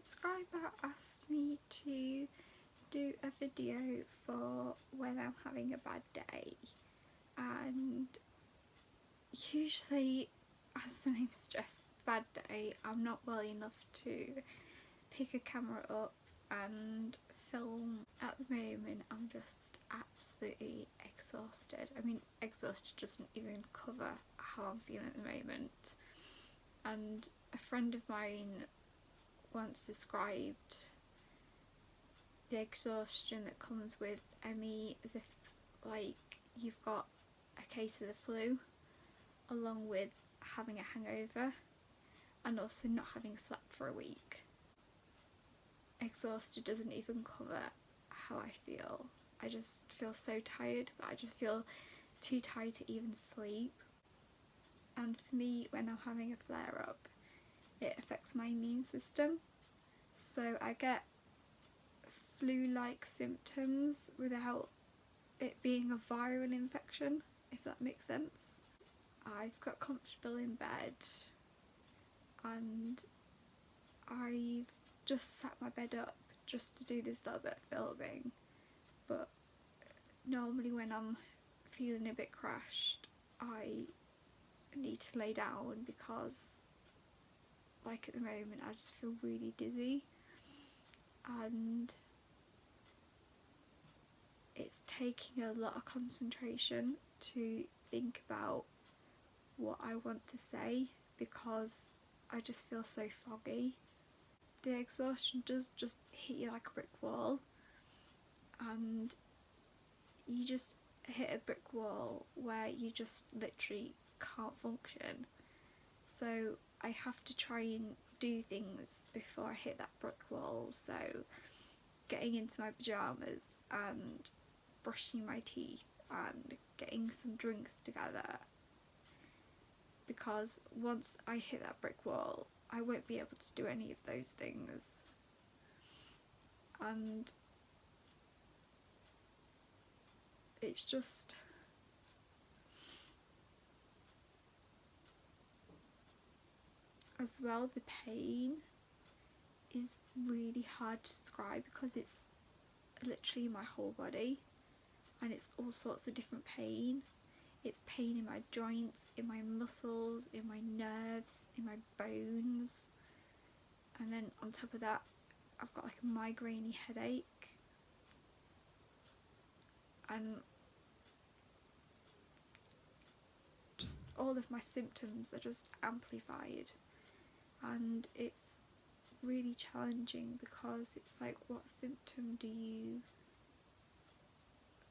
subscriber asked me to do a video for when I'm having a bad day, and usually, as the name suggests, bad day, I'm not well enough to pick a camera up and film. At the moment I'm just absolutely exhausted. I mean, exhausted doesn't even cover how I'm feeling at the moment. And a friend of mine once described the exhaustion that comes with ME as if like you've got a case of the flu along with having a hangover and also not having slept for a week. Exhausted doesn't even cover how I feel. I just feel so tired, but I just feel too tired to even sleep. And for me, when I'm having a flare up, it affects my immune system. So I get flu-like symptoms without it being a viral infection, if that makes sense. I've got comfortable in bed and I've just sat my bed up just to do this little bit of filming, but normally when I'm feeling a bit crashed I need to lay down because like at the moment I just feel really dizzy and it's taking a lot of concentration to think about what I want to say because I just feel so foggy. The exhaustion does just hit you like a brick wall and you just hit a brick wall where you just literally can't function. So I have to try and do things before I hit that brick wall, so getting into my pyjamas and brushing my teeth and getting some drinks together, because once I hit that brick wall I won't be able to do any of those things. And it's just as well, the pain is really hard to describe because it's literally my whole body and it's all sorts of different pain. It's pain in my joints, in my muscles, in my nerves, in my bones, and then on top of that I've got like a migraine headache, and just all of my symptoms are just amplified, and it's really challenging because it's like, what symptom do you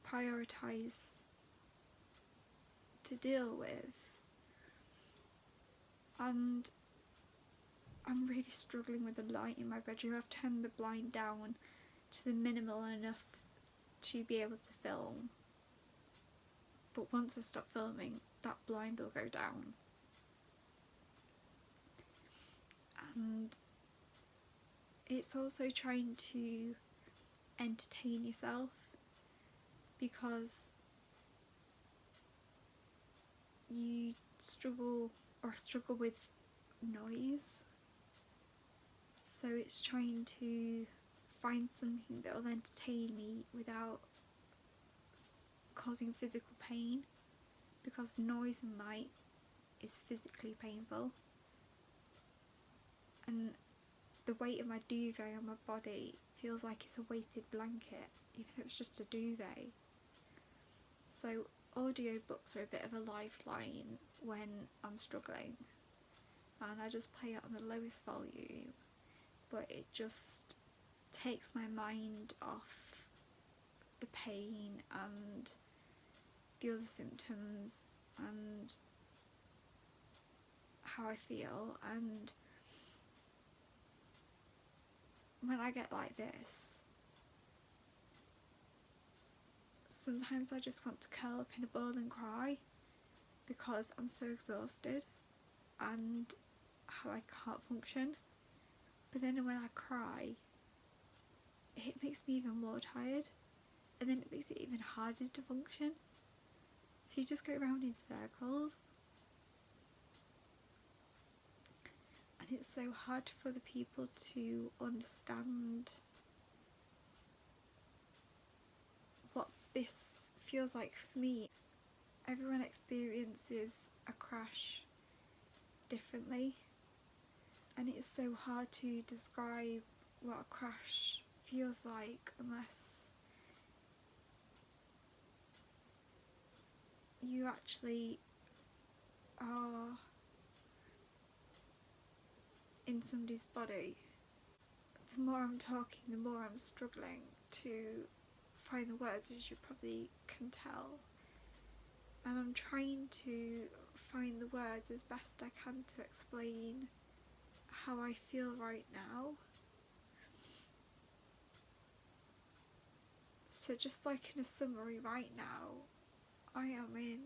prioritise to deal with? And I'm really struggling with the light in my bedroom. I've turned the blind down to the minimal enough to be able to film, but once I stop filming that blind will go down. And it's also trying to entertain yourself because you struggle with noise, so it's trying to find something that will entertain me without causing physical pain, because noise and light is physically painful, and the weight of my duvet on my body feels like it's a weighted blanket even though it's just a duvet. So audiobooks are a bit of a lifeline when I'm struggling, and I just play it on the lowest volume, but it just takes my mind off the pain and the other symptoms and how I feel. And when I get like this, sometimes I just want to curl up in a ball and cry because I'm so exhausted and how I can't function. But then when I cry, it makes me even more tired, and then it makes it even harder to function. So you just go around in circles, and and it's so hard for the people to understand what this feels like for me. Everyone experiences a crash differently, and it's so hard to describe what a crash feels like unless you actually are in somebody's body. The more I'm talking, the more I'm struggling to find the words, as you probably can tell, and I'm trying to find the words as best I can to explain how I feel right now. So just like in a summary, right now I am in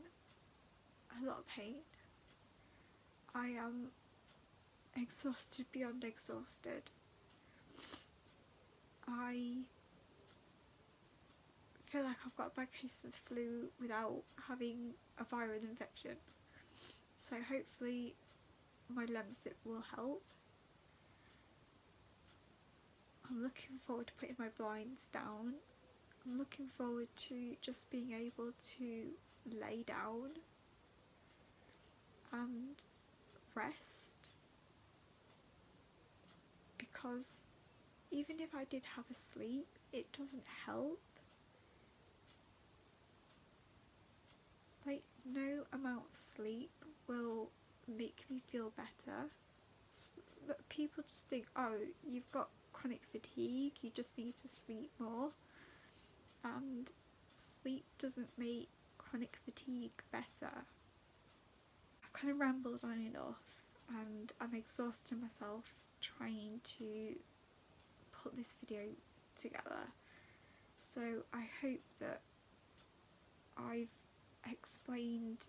a lot of pain. I am exhausted beyond exhausted. I feel like I've got a bad case of the flu without having a viral infection. So hopefully my Lemsip will help. I'm looking forward to putting my blinds down. I'm looking forward to just being able to lay down and rest, because even if I did have a sleep, it doesn't help. Like, no amount of sleep will make me feel better. People just think, oh, you've got chronic fatigue, you just need to sleep more, and sleep doesn't make chronic fatigue better. I've kind of rambled on enough, and I'm exhausting myself trying to put this video together. So I hope that I've explained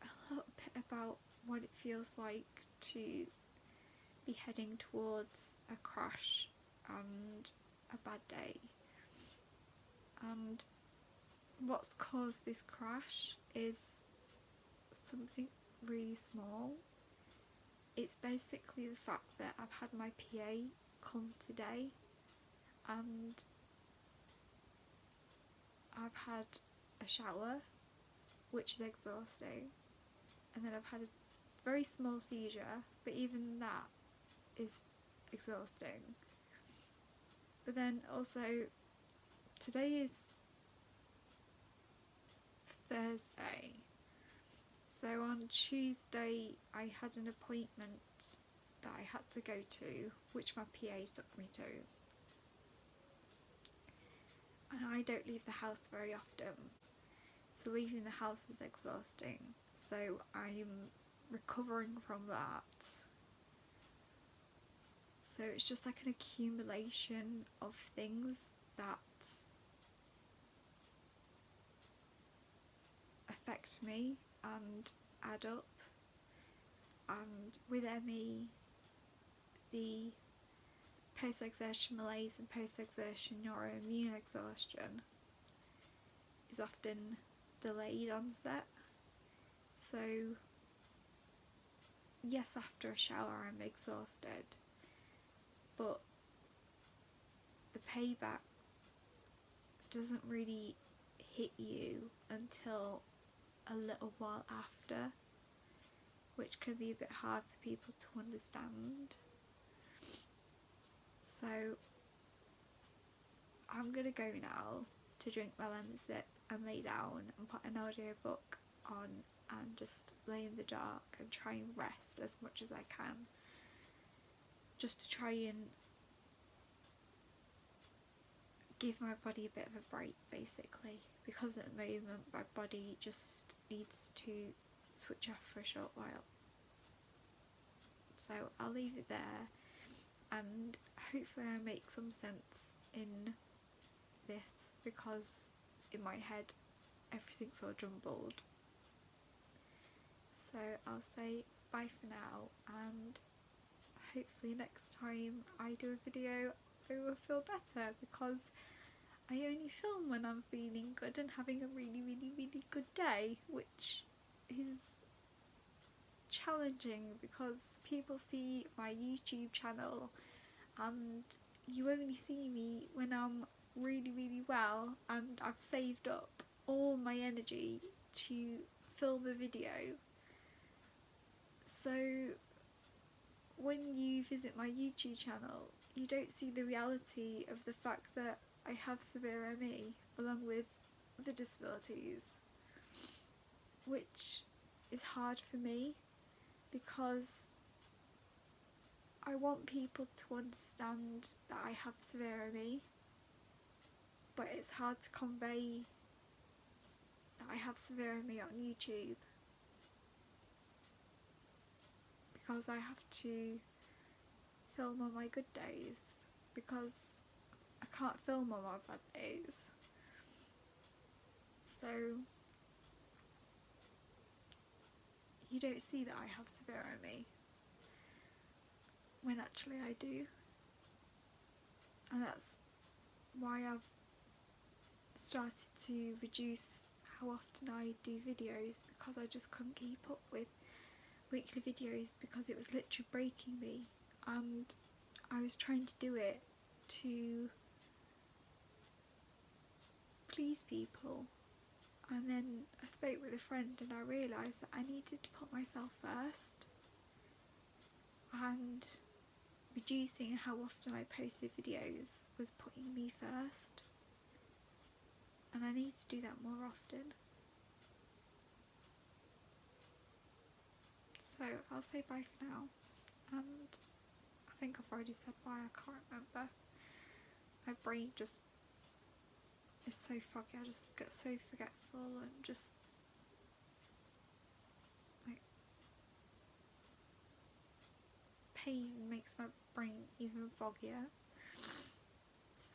a little bit about what it feels like to be heading towards a crash and a bad day. And what's caused this crash is something really small. It's basically the fact that I've had my PA come today, and I've had a shower, which is exhausting, and then I've had a very small seizure, but even that is exhausting. But then also, today is Thursday, so on Tuesday I had an appointment that I had to go to, which my PA took me to, and I don't leave the house very often, so leaving the house is exhausting. So I'm recovering from that. So it's just like an accumulation of things that affect me and add up. And with ME, the post-exertion malaise and post-exertion neuro-immune exhaustion is often delayed onset. So yes, after a shower I'm exhausted, but the payback doesn't really hit you until a little while after, which can be a bit hard for people to understand. So I'm gonna go now to drink my Lemsip and lay down and put an audiobook on and just lay in the dark and try and rest as much as I can, just to try and give my body a bit of a break, basically, because at the moment my body just needs to switch off for a short while. So I'll leave it there, and hopefully I make some sense in this, because in my head everything's all jumbled. So I'll say bye for now, and hopefully next time I do a video I will feel better, because I only film when I'm feeling good and having a really good day, which is challenging because people see my YouTube channel and you only see me when I'm really, really well and I've saved up all my energy to film a video. So when you visit my YouTube channel, you don't see the reality of the fact that I have severe ME along with other disabilities, which is hard for me because I want people to understand that I have severe ME, but it's hard to convey that I have severe ME on YouTube because I have to film on my good days because I can't film on my bad days. So you don't see that I have severe ME when actually I do, and that's why I've started to reduce how often I do videos, because I just couldn't keep up with weekly videos because it was literally breaking me, and I was trying to do it to please people. And then I spoke with a friend and I realised that I needed to put myself first, and reducing how often I posted videos was putting me first, and I need to do that more often. So I'll say bye for now, and I think I've already said bye, I can't remember. My brain just is so foggy, I just get so forgetful and just like pain makes my brain even foggier.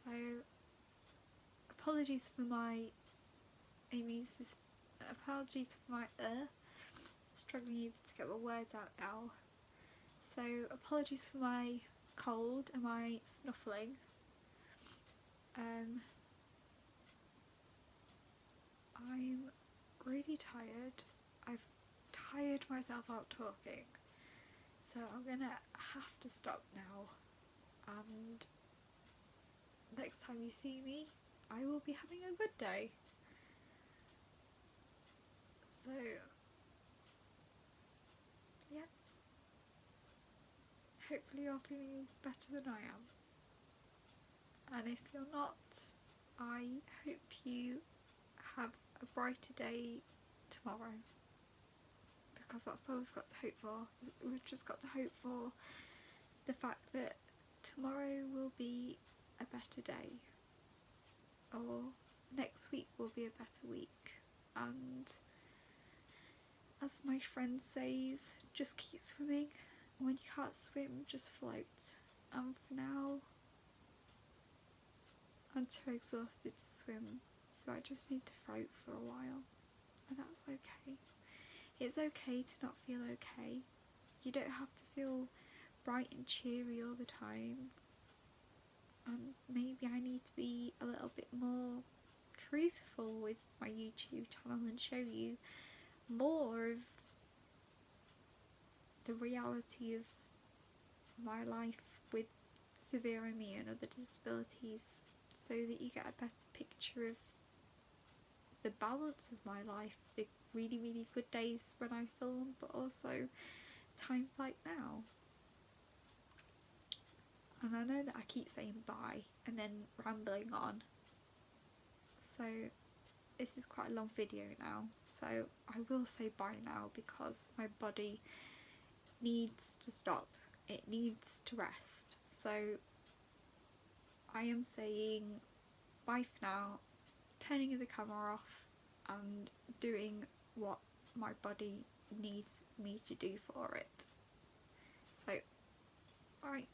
So apologies for my struggling even to get my words out now. So apologies for my cold and my snuffling. I'm really tired. I've tired myself out talking, so I'm gonna have to stop now, and next time you see me I will be having a good day. So yeah, hopefully you're feeling better than I am, and if you're not, I hope you have a brighter day tomorrow, because that's all we've got to hope for. We've just got to hope for the fact that tomorrow will be a better day, or next week will be a better week, and as my friend says, just keep swimming. When you can't swim, just float. And for now, I'm too exhausted to swim, so I just need to float for a while, and that's okay. It's okay to not feel okay. You don't have to feel bright and cheery all the time, and maybe I need to be a little bit more truthful with my YouTube channel and show you more of the reality of my life with severe ME and other disabilities, so that you get a better picture of the balance of my life, the really, really good days when I film, but also times like now. And I know that I keep saying bye and then rambling on, so this is quite a long video now, so I will say bye now because my body needs to stop, it needs to rest. So I am saying bye for now, turning the camera off and doing what my body needs me to do for it. So, alright.